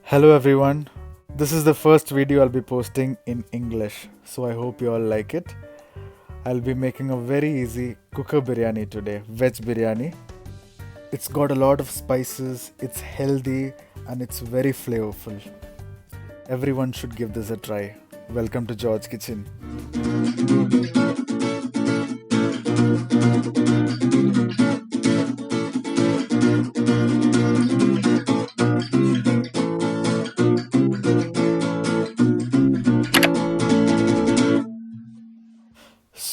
Hello everyone. This is the first video I'll be posting in English, so I hope you all like it. I'll be making a very easy cooker biryani today, veg biryani. It's got a lot of spices, it's healthy, and it's very flavorful. Everyone should give this a try. Welcome to George Kitchen.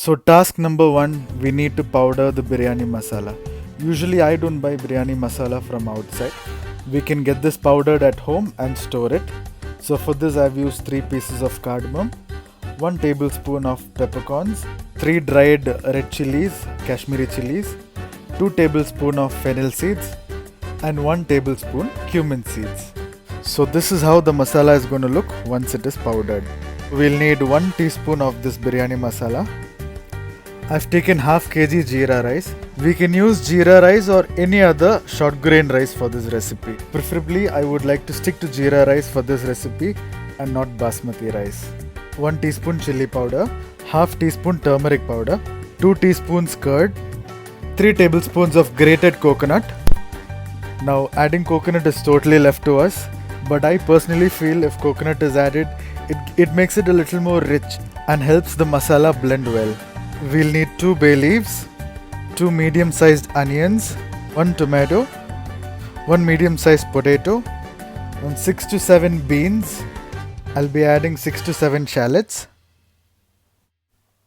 So task number 1, we need to powder the biryani masala. Usually I don't buy biryani masala from outside. We can get this powdered at home and store it. So for this I've used 3 pieces of cardamom, 1 tablespoon of peppercorns, 3 dried red chilies, Kashmiri chilies, 2 tablespoon of fennel seeds and 1 tablespoon cumin seeds. So this is how the masala is going to look once it is powdered. We'll need 1 teaspoon of this biryani masala. I've taken half kg jeera rice. We can use jeera rice or any other short grain rice for this recipe. Preferably I would like to stick to jeera rice for this recipe and not basmati rice. 1 teaspoon chili powder, half teaspoon turmeric powder, 2 teaspoons curd, 3 tablespoons of grated coconut. Now adding coconut is totally left to us, but I personally feel if coconut is added, it makes it a little more rich and helps the masala blend well. We'll need 2 bay leaves, 2 medium-sized onions, 1 tomato, 1 medium-sized potato, 6 to 7 beans. I'll be adding 6 to 7 shallots.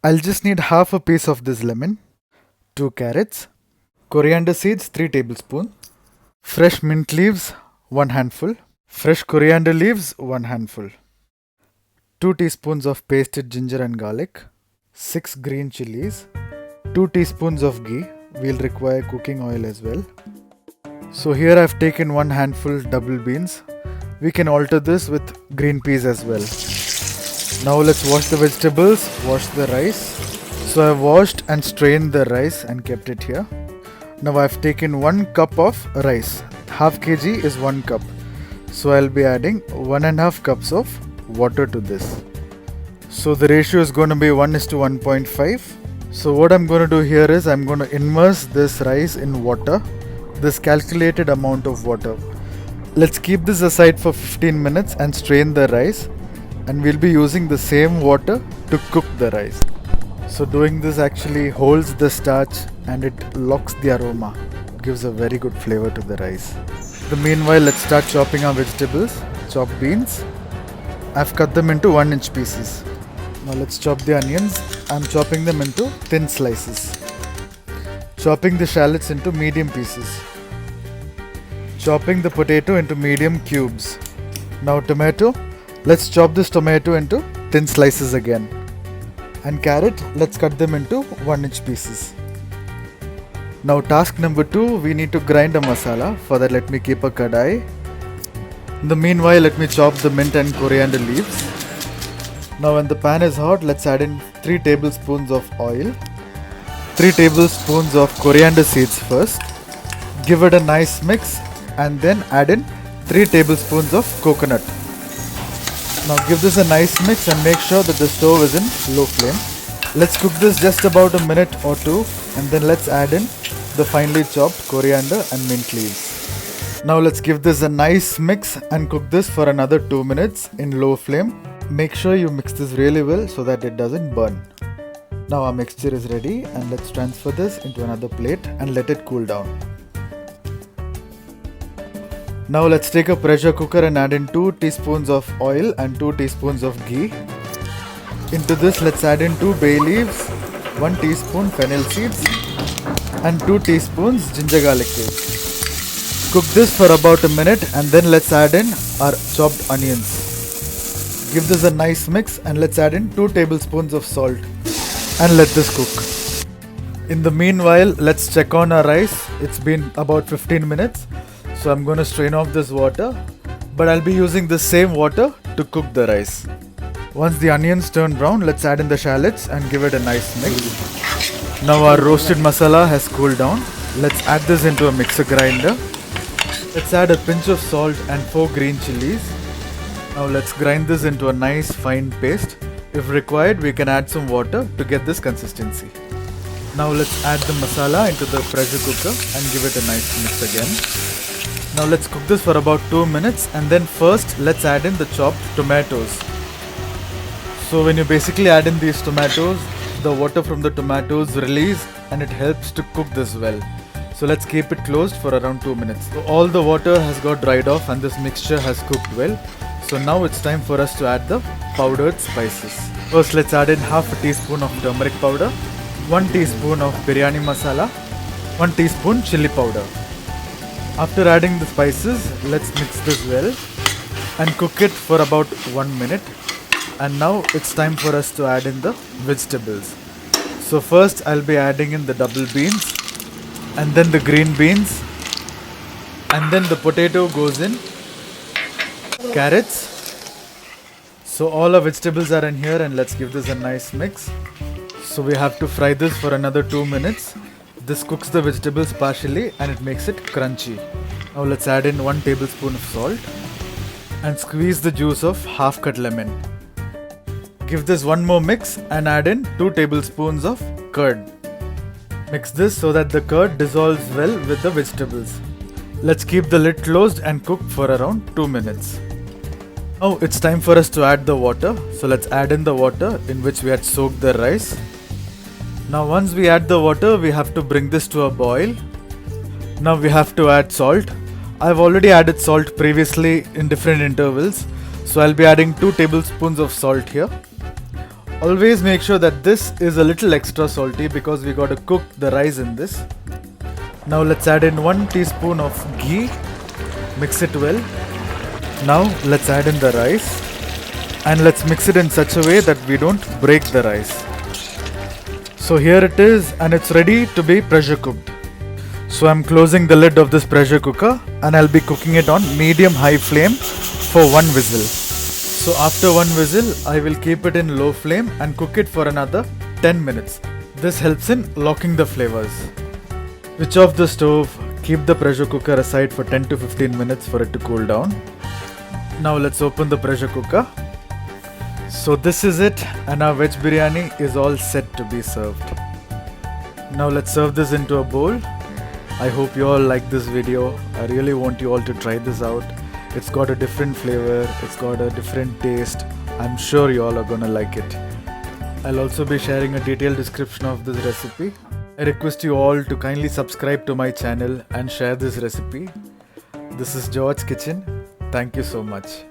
I'll just need half a piece of this lemon, 2 carrots, coriander seeds 3 tablespoons, fresh mint leaves 1 handful, fresh coriander leaves 1 handful, 2 teaspoons of pasted ginger and garlic, 6 green chilies, 2 teaspoons of ghee. We'll require cooking oil as well. So here I've taken 1 handful double beans. We can alter this with green peas as well. Now let's wash the vegetables, wash the rice. So I've washed and strained the rice and kept it here. Now I've taken 1 cup of rice. Half kg is 1 cup. So I'll be adding 1.5 cups of water to this. So the ratio is going to be 1:1.5. So what I'm going to do here is I'm going to immerse this rice in water, this calculated amount of water. Let's keep this aside for 15 minutes and strain the rice, and we'll be using the same water to cook the rice. So doing this actually holds the starch and it locks the aroma. It gives a very good flavor to the rice. Meanwhile, let's start chopping our vegetables. Chop beans. I've cut them into 1-inch pieces. Now let's chop the onions. I'm chopping them into thin slices. Chopping the shallots into medium pieces. Chopping the potato into medium cubes. Now tomato. Let's chop this tomato into thin slices again. And carrot, let's cut them into 1-inch pieces. Now task number 2, we need to grind a masala. For that, let me keep a kadai. In the meanwhile, let me chop the mint and coriander leaves. Now when the pan is hot, let's add in 3 tablespoons of oil, 3 tablespoons of coriander seeds first. Give it a nice mix and then add in 3 tablespoons of coconut. Now give this a nice mix and make sure that the stove is in low flame. Let's cook this just about a minute or 2 and then let's add in the finely chopped coriander and mint leaves. Now let's give this a nice mix and cook this for another 2 minutes in low flame. Make sure you mix this really well so that it doesn't burn. Now our mixture is ready and let's transfer this into another plate and let it cool down. Now let's take a pressure cooker and add in 2 teaspoons of oil and 2 teaspoons of ghee. Into this let's add in 2 bay leaves, 1 teaspoon fennel seeds and 2 teaspoons ginger garlic paste. Cook this for about a minute and then let's add in our chopped onions. Give this a nice mix and let's add in 2 tablespoons of salt and let this cook. In the meanwhile, let's check on our rice. It's been about 15 minutes. So I'm going to strain off this water, but I'll be using the same water to cook the rice. Once the onions turn brown, let's add in the shallots and give it a nice mix. Now our roasted masala has cooled down. Let's add this into a mixer grinder. Let's add a pinch of salt and 4 green chilies. Now let's grind this into a nice fine paste. If required, we can add some water to get this consistency. Now let's add the masala into the pressure cooker and give it a nice mix again. Now let's cook this for about 2 minutes, and then first let's add in the chopped tomatoes. So when you basically add in these tomatoes, the water from the tomatoes release and it helps to cook this well. So let's keep it closed for around 2 minutes. So all the water has got dried off and this mixture has cooked well. So now it's time for us to add the powdered spices. First let's add in half a teaspoon of turmeric powder, 1 teaspoon of biryani masala, 1 teaspoon chili powder. After adding the spices, let's mix this well and cook it for about 1 minute. And now it's time for us to add in the vegetables. So first I'll be adding in the double beans, and then the green beans, and then the potato goes in, carrots. So all our vegetables are in here, and let's give this a nice mix. So we have to fry this for another 2 minutes. This cooks the vegetables partially and it makes it crunchy. Now let's add in 1 tablespoon of salt and squeeze the juice of half cut lemon. Give this one more mix and add in 2 tablespoons of curd. Mix this so that the curd dissolves well with the vegetables. Let's keep the lid closed and cook for around 2 minutes. Now it's time for us to add the water. So let's add in the water in which we had soaked the rice. Now once we add the water, we have to bring this to a boil. Now we have to add salt. I've already added salt previously in different intervals. So I'll be adding 2 tablespoons of salt here. Always make sure that this is a little extra salty because we got to cook the rice in this. Now let's add in 1 teaspoon of ghee. Mix it well. Now let's add in the rice and let's mix it in such a way that we don't break the rice. So here it is, and it's ready to be pressure cooked. So I'm closing the lid of this pressure cooker and I'll be cooking it on medium-high flame for 1 whistle. So after 1 whistle, I will keep it in low flame and cook it for another 10 minutes. This helps in locking the flavors. Switch off the stove, keep the pressure cooker aside for 10 to 15 minutes for it to cool down. Now let's open the pressure cooker. So this is it, and our veg biryani is all set to be served. Now let's serve this into a bowl. I hope you all like this video. I really want you all to try this out. It's got a different flavor, it's got a different taste. I'm sure you all are gonna like it. I'll also be sharing a detailed description of this recipe. I request you all to kindly subscribe to my channel and share this recipe. This is George Kitchen. Thank you so much.